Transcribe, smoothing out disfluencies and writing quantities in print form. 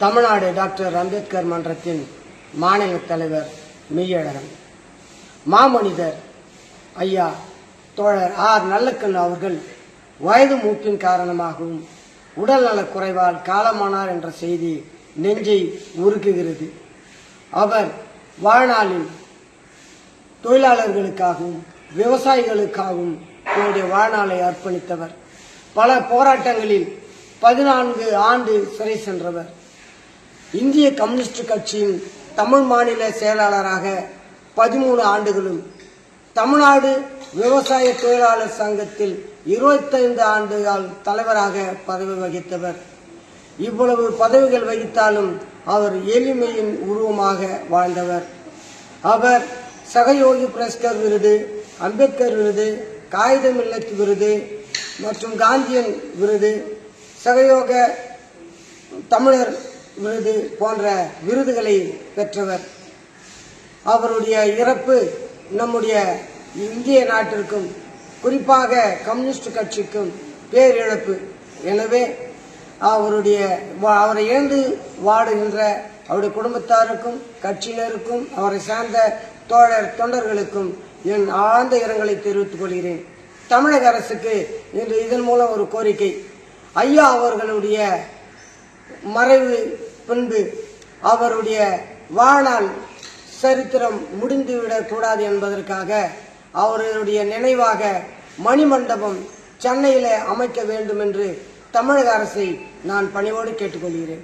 Tamil Nadu doctor Ambedkar மன்றத்தின் மாநில தலைவர் மெய்யழகன், மாமனிதர் ஐயா தோழர் ஆர் நல்லக்கண்ணு அவர்கள் வயது மூப்பின் காரணமாகவும் உடல்நலக் குறைவால் காலமானார் என்ற செய்தி நெஞ்சை உருக்குகிறது. அவர் வாழ்நாளில் தொழிலாளர்களுக்காகவும் விவசாயிகளுக்காகவும் தன்னுடைய வாழ்நாளை அர்ப்பணித்தவர். பல போராட்டங்களில் 14 ஆண்டு சிறை சென்றவர். இந்திய கம்யூனிஸ்ட் கட்சியின் தமிழ் மாநில செயலாளராக 13 ஆண்டுகளும், தமிழ்நாடு விவசாய தொழிலாளர் சங்கத்தில் 25 ஆண்டுகள் தலைவராக பதவி வகித்தவர். இவ்வளவு பதவிகள் வகித்தாலும் அவர் எளிமையின் உருவமாக வாழ்ந்தவர். அவர் சகயோகி புரஸ்கர் விருது, அம்பேத்கர் விருது, காகித மில்லத் விருது மற்றும் காந்தியன் விருது, சகயோக தமிழர் விருது போன்ற விருதுகளை பெற்றவர். அவருடைய இறப்பு நம்முடைய இந்திய நாட்டிற்கும் குறிப்பாக கம்யூனிஸ்ட் கட்சிக்கும் பேரிழப்பு. எனவே அவரை இழந்து வாடுகின்ற அவருடைய குடும்பத்தாருக்கும் கட்சியினருக்கும் அவரை சார்ந்த தொண்டர்களுக்கும் என் ஆழ்ந்த இரங்கலை தெரிவித்துக் கொள்கிறேன். தமிழக அரசுக்கு இன்று இதன் மூலம் ஒரு கோரிக்கை. ஐயா அவர்களுடைய மறைவு பின்பு அவருடைய வாழ்நாள் சரித்திரம் முடிந்துவிடக் கூடாது என்பதற்காக அவர்களுடைய நினைவாக மணிமண்டபம் சென்னையில அமைக்க வேண்டும் என்று தமிழக அரசை நான் பணிவோடு கேட்டுக்கொள்கிறேன்.